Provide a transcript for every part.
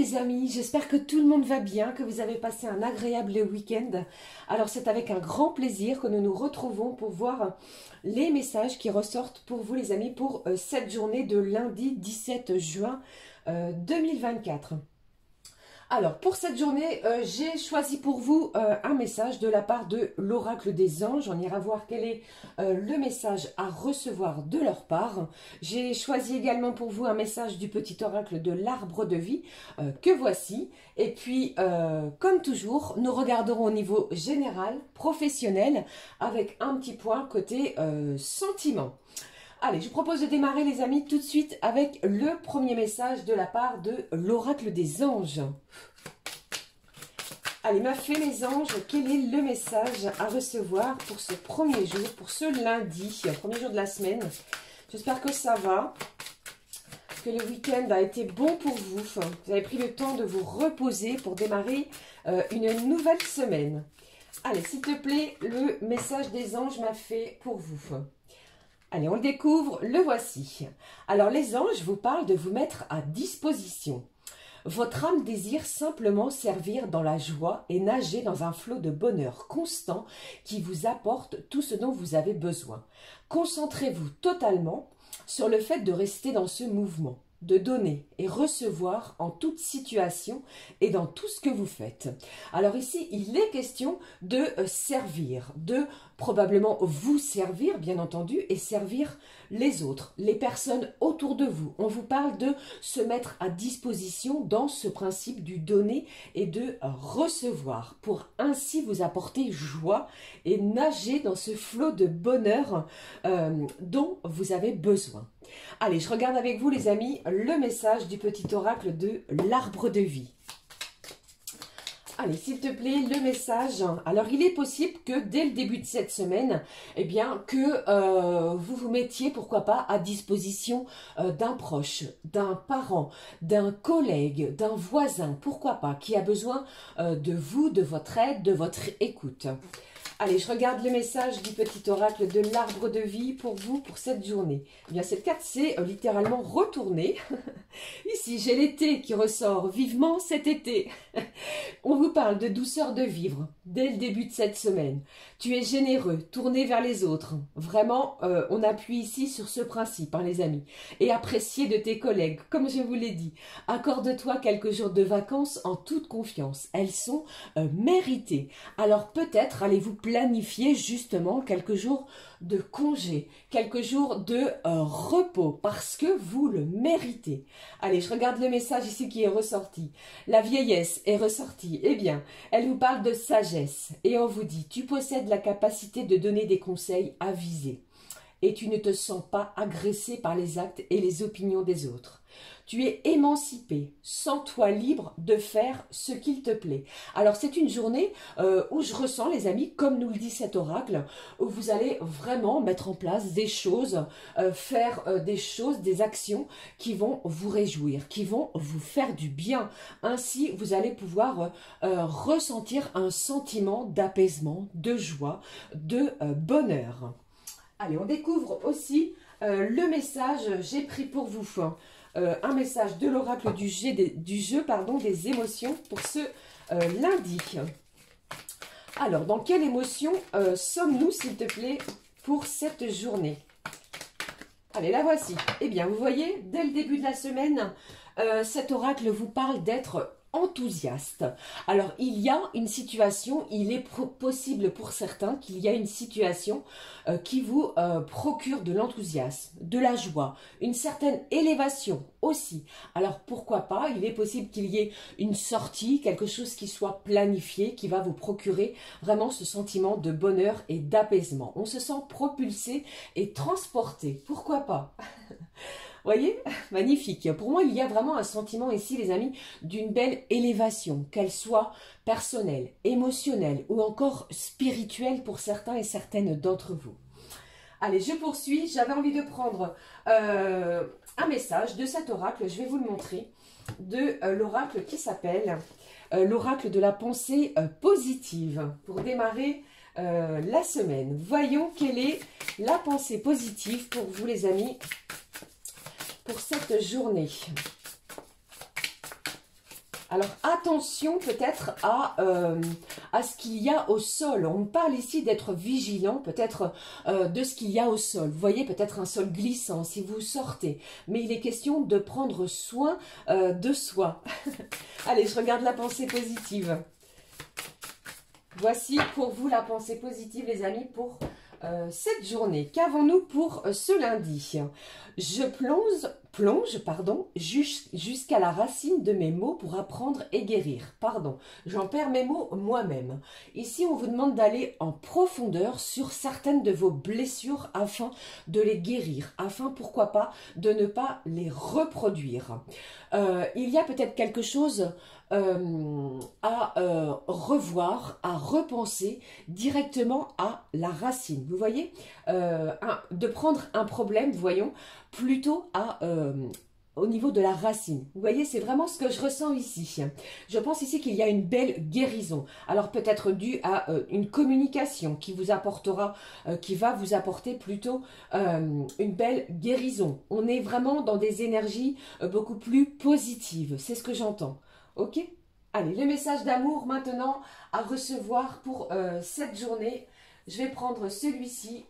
les amis, j'espère que tout le monde va bien, que vous avez passé un agréable week-end. Alors c'est avec un grand plaisir que nous nous retrouvons pour voir les messages qui ressortent pour vous les amis pour cette journée de lundi 17 juin 2024. Alors, pour cette journée, j'ai choisi pour vous un message de la part de l'Oracle des Anges. On ira voir quel est le message à recevoir de leur part. J'ai choisi également pour vous un message du petit oracle de l'arbre de vie que voici. Et puis, comme toujours, nous regarderons au niveau général, professionnel, avec un petit point côté sentiment. Allez, je vous propose de démarrer les amis tout de suite avec le premier message de la part de l'Oracle des Anges. Allez, m'a fait les anges, quel est le message à recevoir pour ce premier jour, pour ce lundi, premier jour de la semaine. J'espère que ça va, que le week-end a été bon pour vous. Vous avez pris le temps de vous reposer pour démarrer une nouvelle semaine. Allez, s'il te plaît, le message des anges m'a fait pour vous. Allez, on le découvre, le voici. Alors, les anges vous parlent de vous mettre à disposition. Votre âme désire simplement servir dans la joie et nager dans un flot de bonheur constant qui vous apporte tout ce dont vous avez besoin. Concentrez-vous totalement sur le fait de rester dans ce mouvement, de donner et recevoir en toute situation et dans tout ce que vous faites. Alors ici, il est question de servir, de probablement vous servir, bien entendu, et servir les autres, les personnes autour de vous. On vous parle de se mettre à disposition dans ce principe du donner et de recevoir pour ainsi vous apporter joie et nager dans ce flot de bonheur dont vous avez besoin. Allez, je regarde avec vous les amis le message du petit oracle de l'arbre de vie. Allez, s'il te plaît, le message. Alors, il est possible que dès le début de cette semaine, eh bien, que vous vous mettiez, pourquoi pas, à disposition d'un proche, d'un parent, d'un collègue, d'un voisin, pourquoi pas, qui a besoin de vous, de votre aide, de votre écoute. Allez, je regarde le message du petit oracle de l'arbre de vie pour vous, pour cette journée. Eh bien, cette carte, c'est littéralement retournée. Ici, j'ai l'été qui ressort vivement cet été. On vous parle de douceur de vivre dès le début de cette semaine. Tu es généreux, tourné vers les autres. Vraiment, on appuie ici sur ce principe, hein, les amis. Et apprécié de tes collègues, comme je vous l'ai dit. Accorde-toi quelques jours de vacances en toute confiance. Elles sont méritées. Alors peut-être allez-vous planifier justement quelques jours de congé, quelques jours de repos, parce que vous le méritez. Allez, je regarde le message ici qui est ressorti. La vieillesse est ressortie. Eh bien, elle vous parle de sagesse. Et on vous dit, tu possèdes la capacité de donner des conseils avisés. Et tu ne te sens pas agressé par les actes et les opinions des autres. Tu es émancipé, sens-toi libre de faire ce qu'il te plaît. Alors c'est une journée où je ressens les amis, comme nous le dit cet oracle, où vous allez vraiment mettre en place des choses, faire des choses, des actions qui vont vous réjouir, qui vont vous faire du bien. Ainsi vous allez pouvoir ressentir un sentiment d'apaisement, de joie, de bonheur. Allez, on découvre aussi le message, j'ai pris pour vous un message de l'oracle du jeu des émotions pour ce lundi. Alors, dans quelle émotion sommes-nous, s'il te plaît, pour cette journée? Allez, la voici. Eh bien, vous voyez, dès le début de la semaine, cet oracle vous parle d'être enthousiaste. Alors, il y a une situation, il est possible pour certains qu'il y a une situation qui vous procure de l'enthousiasme, de la joie, une certaine élévation aussi. Alors, pourquoi pas, il est possible qu'il y ait une sortie, quelque chose qui soit planifié, qui va vous procurer vraiment ce sentiment de bonheur et d'apaisement. On se sent propulsé et transporté. Pourquoi pas? Voyez, magnifique. Pour moi, il y a vraiment un sentiment ici, les amis, d'une belle élévation, qu'elle soit personnelle, émotionnelle ou encore spirituelle pour certains et certaines d'entre vous. Allez, je poursuis. J'avais envie de prendre un message de cet oracle, je vais vous le montrer, de l'oracle qui s'appelle l'oracle de la pensée positive, pour démarrer la semaine. Voyons quelle est la pensée positive pour vous, les amis, pour cette journée. Alors, attention peut-être à ce qu'il y a au sol. On parle ici d'être vigilant peut-être de ce qu'il y a au sol. Vous voyez, peut-être un sol glissant si vous sortez. Mais il est question de prendre soin de soi. Allez, je regarde la pensée positive. Voici pour vous la pensée positive, les amis, pour cette journée. Qu'avons-nous pour ce lundi? Je plonge jusqu'à la racine de mes maux pour apprendre et guérir. Pardon, j'en perds mes mots moi-même. Ici, on vous demande d'aller en profondeur sur certaines de vos blessures afin de les guérir, afin, pourquoi pas, de ne pas les reproduire. Il y a peut-être quelque chose à revoir, à repenser directement à la racine. Vous voyez, de prendre un problème, voyons, plutôt au niveau de la racine. Vous voyez, c'est vraiment ce que je ressens ici. Je pense ici qu'il y a une belle guérison. Alors peut-être due à une communication qui vous apportera, qui va vous apporter plutôt une belle guérison. On est vraiment dans des énergies beaucoup plus positives. C'est ce que j'entends. Ok? Allez, le message d'amour maintenant à recevoir pour cette journée. Je vais prendre celui-ci.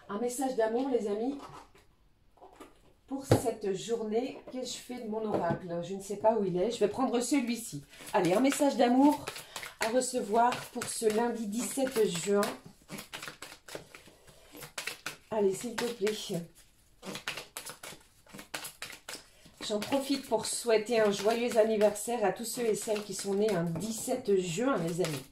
Un message d'amour, les amis, pour cette journée. Qu'est-ce que je fais de mon oracle? Je ne sais pas où il est. Je vais prendre celui-ci. Allez, un message d'amour à recevoir pour ce lundi 17 juin. Allez, s'il te plaît. J'en profite pour souhaiter un joyeux anniversaire à tous ceux et celles qui sont nés un 17 juin, les amis.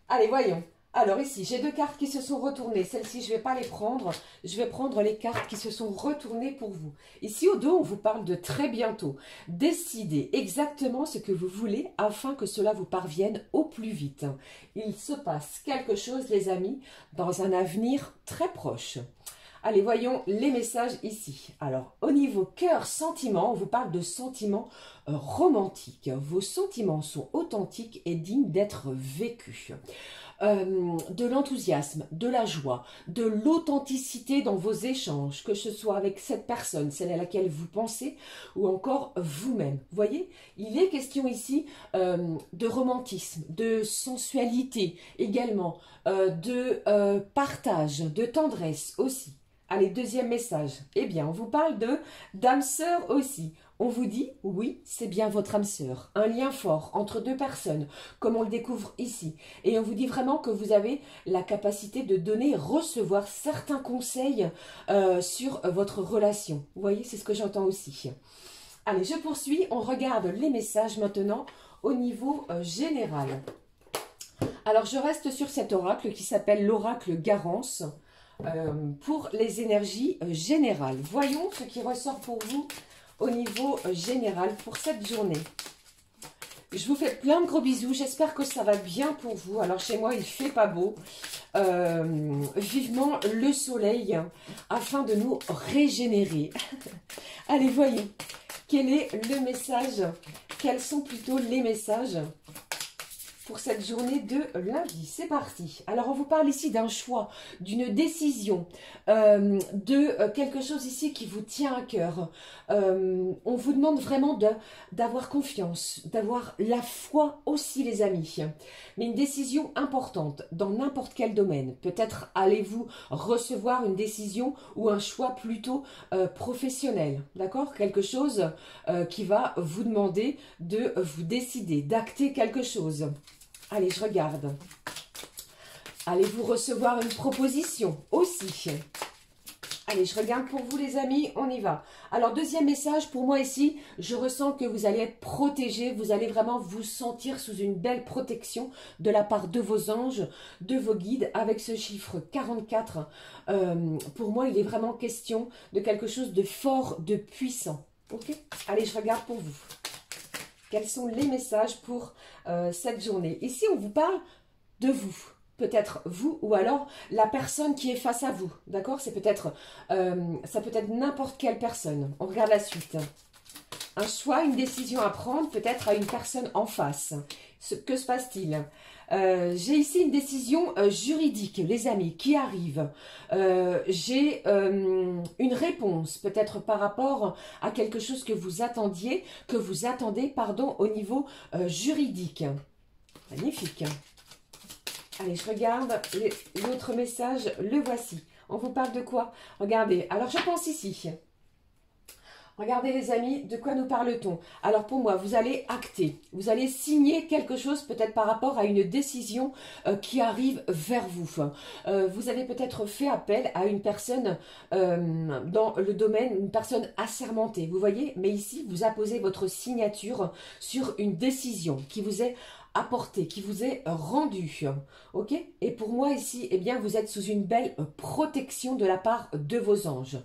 Allez, voyons. Alors ici, j'ai deux cartes qui se sont retournées. Celles-ci, je ne vais pas les prendre. Je vais prendre les cartes qui se sont retournées pour vous. Ici, au dos, on vous parle de très bientôt. Décidez exactement ce que vous voulez afin que cela vous parvienne au plus vite. Il se passe quelque chose, les amis, dans un avenir très proche. Allez, voyons les messages ici. Alors, au niveau cœur, sentiment, on vous parle de sentiments romantiques. Vos sentiments sont authentiques et dignes d'être vécus. De l'enthousiasme, de la joie, de l'authenticité dans vos échanges, que ce soit avec cette personne, celle à laquelle vous pensez, ou encore vous-même. Vous voyez, il est question ici de romantisme, de sensualité également, de partage, de tendresse aussi. Allez, deuxième message. Eh bien, on vous parle de d'âme sœur aussi. On vous dit, oui, c'est bien votre âme sœur. Un lien fort entre deux personnes, comme on le découvre ici. Et on vous dit vraiment que vous avez la capacité de donner et recevoir certains conseils sur votre relation. Vous voyez, c'est ce que j'entends aussi. Allez, je poursuis. On regarde les messages maintenant au niveau général. Alors, je reste sur cet oracle qui s'appelle l'oracle Garance. Pour les énergies générales. Voyons ce qui ressort pour vous au niveau général pour cette journée. Je vous fais plein de gros bisous. J'espère que ça va bien pour vous. Alors chez moi, il fait pas beau. Vivement le soleil afin de nous régénérer. Allez, voyons. Quel est le message? Quels sont plutôt les messages pour cette journée de lundi? C'est parti. Alors, on vous parle ici d'un choix, d'une décision, de quelque chose ici qui vous tient à cœur. On vous demande vraiment d'avoir confiance, d'avoir la foi aussi, les amis. Mais une décision importante dans n'importe quel domaine. Peut-être allez-vous recevoir une décision ou un choix plutôt professionnel. D'accord? Quelque chose qui va vous demander de vous décider, d'acter quelque chose. Allez, je regarde. Allez-vous recevoir une proposition aussi? Allez, je regarde pour vous, les amis. On y va. Alors, deuxième message pour moi ici. Je ressens que vous allez être protégé. Vous allez vraiment vous sentir sous une belle protection de la part de vos anges, de vos guides. Avec ce chiffre 44, pour moi, il est vraiment question de quelque chose de fort, de puissant. Ok? Allez, je regarde pour vous. Quels sont les messages pour cette journée? Ici, on vous parle de vous. Peut-être vous ou alors la personne qui est face à vous. D'accord? C'est peut-être, ça peut être n'importe quelle personne. On regarde la suite. Un choix, une décision à prendre peut-être à une personne en face. Que se passe-t-il? J'ai ici une décision juridique, les amis, qui arrive. J'ai une réponse, peut-être par rapport à quelque chose que vous attendiez, pardon, au niveau juridique. Magnifique. Allez, je regarde l'autre message, le voici. On vous parle de quoi? Regardez, alors je pense ici. Regardez les amis, de quoi nous parle-t-on? Alors pour moi, vous allez acter, vous allez signer quelque chose peut-être par rapport à une décision qui arrive vers vous. Vous avez peut-être fait appel à une personne dans le domaine, une personne assermentée, vous voyez? Mais ici, vous apposez votre signature sur une décision qui vous est apporté, qui vous est rendu, ok? Et pour moi ici, eh bien, vous êtes sous une belle protection de la part de vos anges.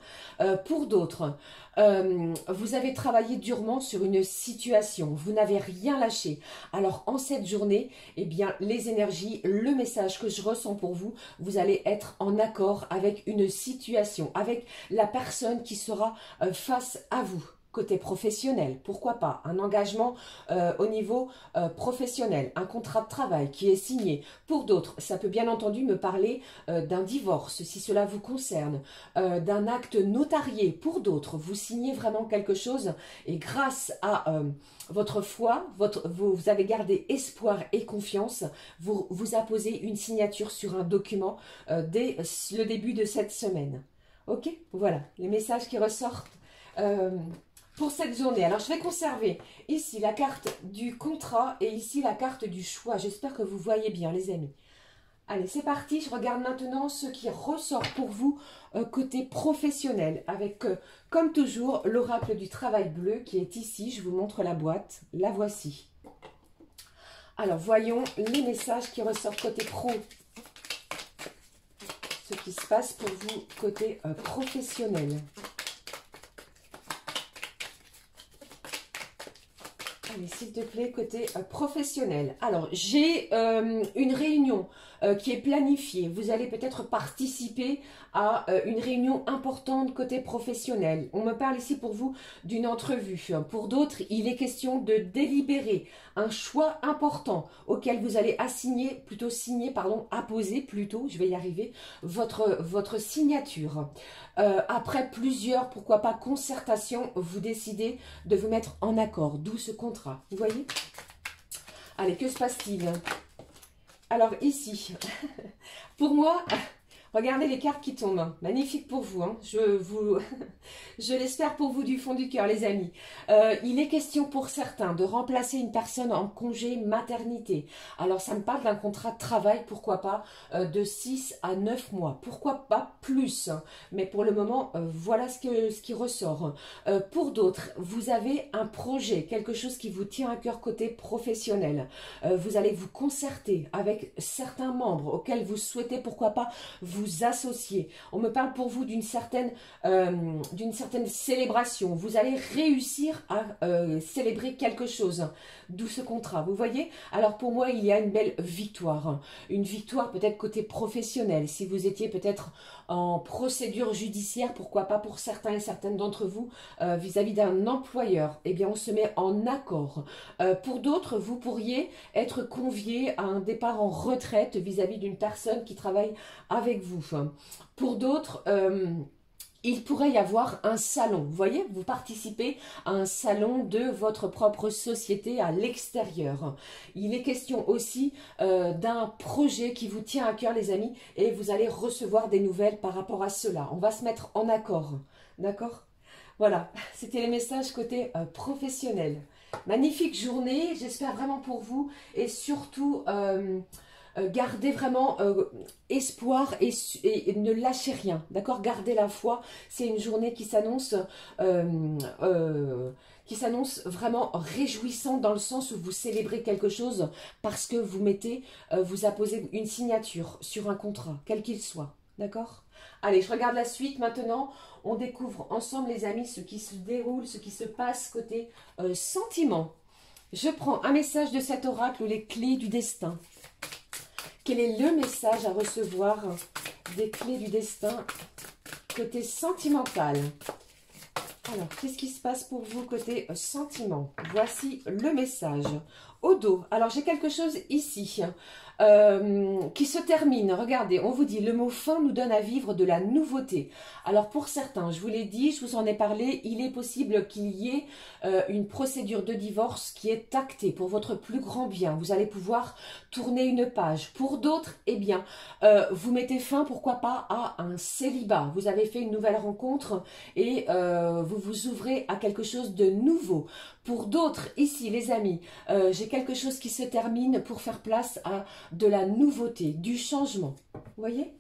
Pour d'autres, vous avez travaillé durement sur une situation, vous n'avez rien lâché. Alors en cette journée, eh bien, les énergies, le message que je ressens pour vous, vous allez être en accord avec une situation, avec la personne qui sera face à vous. Côté professionnel, pourquoi pas, un engagement au niveau professionnel, un contrat de travail qui est signé. Pour d'autres, ça peut bien entendu me parler d'un divorce, si cela vous concerne, d'un acte notarié. Pour d'autres, vous signez vraiment quelque chose et grâce à votre foi, vous avez gardé espoir et confiance, vous apposez une signature sur un document dès le début de cette semaine. Ok, voilà, les messages qui ressortent pour cette journée. Alors, je vais conserver ici la carte du contrat et ici la carte du choix. J'espère que vous voyez bien, les amis. Allez, c'est parti. Je regarde maintenant ce qui ressort pour vous côté professionnel avec, comme toujours, l'oracle du travail bleu qui est ici. Je vous montre la boîte. La voici. Alors, voyons les messages qui ressortent côté pro. Ce qui se passe pour vous côté professionnel. Allez, s'il te plaît, côté professionnel. Alors, j'ai une réunion qui est planifiée. Vous allez peut-être participer à une réunion importante côté professionnel. On me parle ici pour vous d'une entrevue. Pour d'autres, il est question de délibérer un choix important auquel vous allez apposer plutôt, je vais y arriver, votre signature. Après plusieurs, pourquoi pas, concertations, vous décidez de vous mettre en accord, d'où ce contrat. Vous voyez? Allez, que se passe-t-il? Alors ici, pour moi, regardez les cartes qui tombent. Magnifique pour vous, hein. Je l'espère pour vous du fond du cœur, les amis. Il est question pour certains de remplacer une personne en congé maternité. Alors, ça me parle d'un contrat de travail, pourquoi pas, de 6 à 9 mois. Pourquoi pas plus, hein. Mais pour le moment, voilà ce qui ressort. Pour d'autres, vous avez un projet, quelque chose qui vous tient à cœur côté professionnel. Vous allez vous concerter avec certains membres auxquels vous souhaitez, pourquoi pas, vous associer. On me parle pour vous d'une certaine célébration. Vous allez réussir à célébrer quelque chose, d'où ce contrat. Vous voyez? Alors pour moi, il y a une belle victoire. Une victoire peut-être côté professionnel. Si vous étiez peut-être en procédure judiciaire, pourquoi pas pour certains et certaines d'entre vous, vis-à-vis d'un employeur, eh bien on se met en accord. Pour d'autres, vous pourriez être convié à un départ en retraite vis-à-vis d'une personne qui travaille avec vous. Pour d'autres, il pourrait y avoir un salon. Vous voyez, vous participez à un salon de votre propre société à l'extérieur. Il est question aussi d'un projet qui vous tient à cœur, les amis, et vous allez recevoir des nouvelles par rapport à cela. On va se mettre en accord, d'accord? Voilà, c'était les messages côté professionnel. Magnifique journée, j'espère vraiment pour vous, et surtout gardez vraiment espoir et ne lâchez rien, d'accord? Gardez la foi, c'est une journée qui s'annonce vraiment réjouissante dans le sens où vous célébrez quelque chose parce que vous apposez une signature sur un contrat, quel qu'il soit, d'accord? Allez, je regarde la suite maintenant. On découvre ensemble, les amis, ce qui se déroule, ce qui se passe côté sentiment. Je prends un message de cet oracle ou les clés du destin. Quel est le message à recevoir des clés du destin côté sentimental? Alors, qu'est-ce qui se passe pour vous côté sentiment? Voici le message. Au dos, alors j'ai quelque chose ici qui se termine. Regardez, on vous dit le mot fin nous donne à vivre de la nouveauté. Alors pour certains, je vous l'ai dit, je vous en ai parlé, il est possible qu'il y ait une procédure de divorce qui est actée pour votre plus grand bien. Vous allez pouvoir tourner une page. Pour d'autres, eh bien, vous mettez fin, pourquoi pas, à un célibat. Vous avez fait une nouvelle rencontre et vous vous ouvrez à quelque chose de nouveau. Pour d'autres, ici, les amis, j'ai quelque chose qui se termine pour faire place à de la nouveauté, du changement. Vous voyez?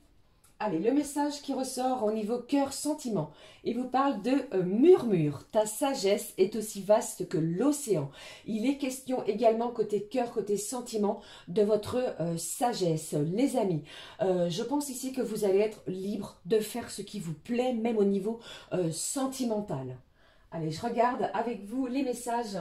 Allez, le message qui ressort au niveau cœur sentiment, il vous parle de murmure. Ta sagesse est aussi vaste que l'océan. Il est question également côté cœur, côté sentiment de votre sagesse. Les amis, je pense ici que vous allez être libre de faire ce qui vous plaît, même au niveau sentimental. Allez, je regarde avec vous les messages.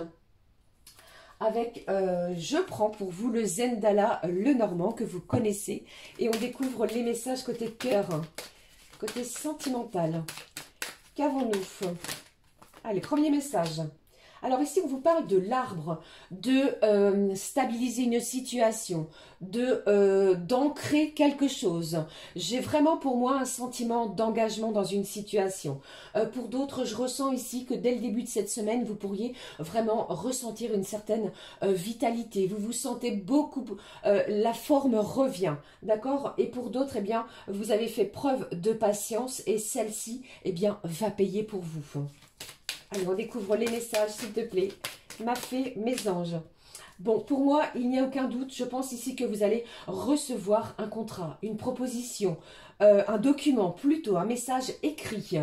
Avec, je prends pour vous le Zendala, le Normand que vous connaissez. Et on découvre les messages côté cœur, côté sentimental. Qu'avons-nous? Allez, premier message. Alors ici, on vous parle de l'arbre, de stabiliser une situation, d'ancrer quelque chose. J'ai vraiment pour moi un sentiment d'engagement dans une situation. Pour d'autres, je ressens ici que dès le début de cette semaine, vous pourriez vraiment ressentir une certaine vitalité. Vous vous sentez beaucoup, la forme revient, d'accord? Et pour d'autres, eh bien, vous avez fait preuve de patience et celle-ci, eh bien, va payer pour vous. Allez, on découvre les messages, s'il te plaît. Ma fée, mes anges. Bon, pour moi, il n'y a aucun doute. Je pense ici que vous allez recevoir un contrat, une proposition, un document, plutôt un message écrit.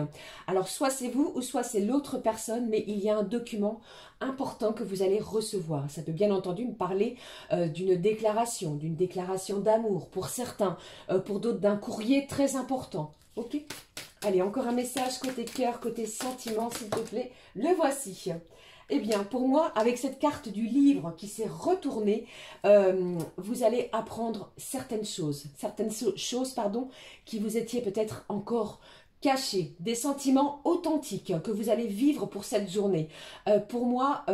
Alors, soit c'est vous ou soit c'est l'autre personne, mais il y a un document important que vous allez recevoir. Ça peut bien entendu me parler d'une déclaration d'amour pour certains, pour d'autres d'un courrier très important. Ok ? Allez, encore un message côté cœur, côté sentiment, s'il te plaît. Le voici. Eh bien, pour moi, avec cette carte du livre qui s'est retournée, vous allez apprendre certaines choses, qui vous étiez peut-être encore cachées, des sentiments authentiques que vous allez vivre pour cette journée. Pour moi,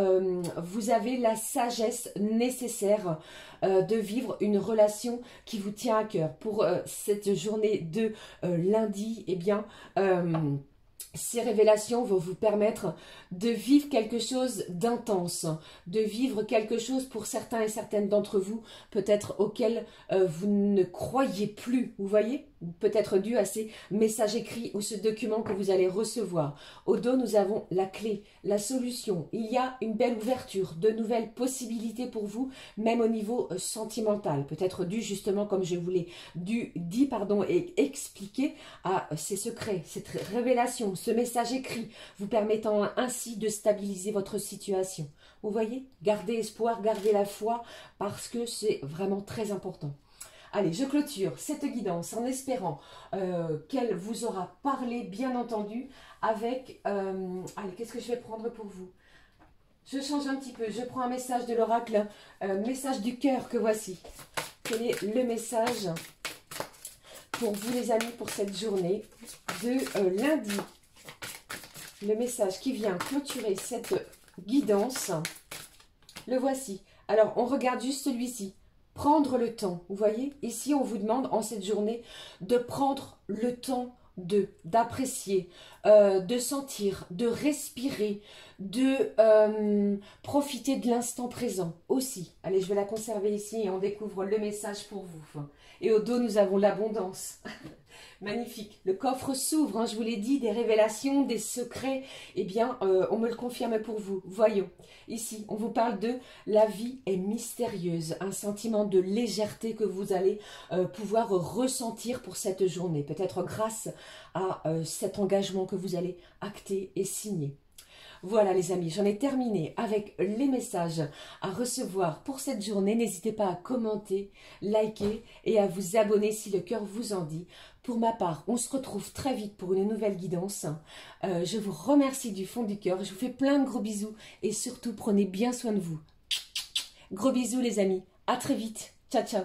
vous avez la sagesse nécessaire de vivre une relation qui vous tient à cœur. Pour cette journée de lundi, eh bien, ces révélations vont vous permettre de vivre quelque chose d'intense, de vivre quelque chose pour certains et certaines d'entre vous, peut-être auxquels vous ne croyez plus, vous voyez? Peut-être dû à ces messages écrits ou ce document que vous allez recevoir. Au dos, nous avons la clé, la solution. Il y a une belle ouverture, de nouvelles possibilités pour vous, même au niveau sentimental. Peut-être dû justement, comme je vous l'ai dit, et expliqué à ces secrets, cette révélation, ce message écrit, vous permettant ainsi de stabiliser votre situation. Vous voyez? Gardez espoir, gardez la foi, parce que c'est vraiment très important. Allez, je clôture cette guidance en espérant qu'elle vous aura parlé, bien entendu, avec... allez, qu'est-ce que je vais prendre pour vous? Je change un petit peu, je prends un message de l'oracle, message du cœur que voici. Quel est le message pour vous les amis pour cette journée de lundi? Le message qui vient clôturer cette guidance, le voici. Alors, on regarde juste celui-ci. Prendre le temps, vous voyez, ici on vous demande en cette journée de prendre le temps d'apprécier, de sentir, de respirer, de profiter de l'instant présent aussi. Allez, je vais la conserver ici et on découvre le message pour vous. Et au dos, nous avons l'abondance. Magnifique. Le coffre s'ouvre, hein, je vous l'ai dit, des révélations, des secrets. Eh bien, on me le confirme pour vous. Voyons. Ici, on vous parle de la vie est mystérieuse. Un sentiment de légèreté que vous allez pouvoir ressentir pour cette journée. Peut-être grâce à cet engagement que vous allez acter et signer. Voilà les amis, j'en ai terminé avec les messages à recevoir pour cette journée. N'hésitez pas à commenter, liker et à vous abonner si le cœur vous en dit. Pour ma part, on se retrouve très vite pour une nouvelle guidance. Je vous remercie du fond du cœur. Je vous fais plein de gros bisous et surtout prenez bien soin de vous. Gros bisous les amis, à très vite. Ciao ciao.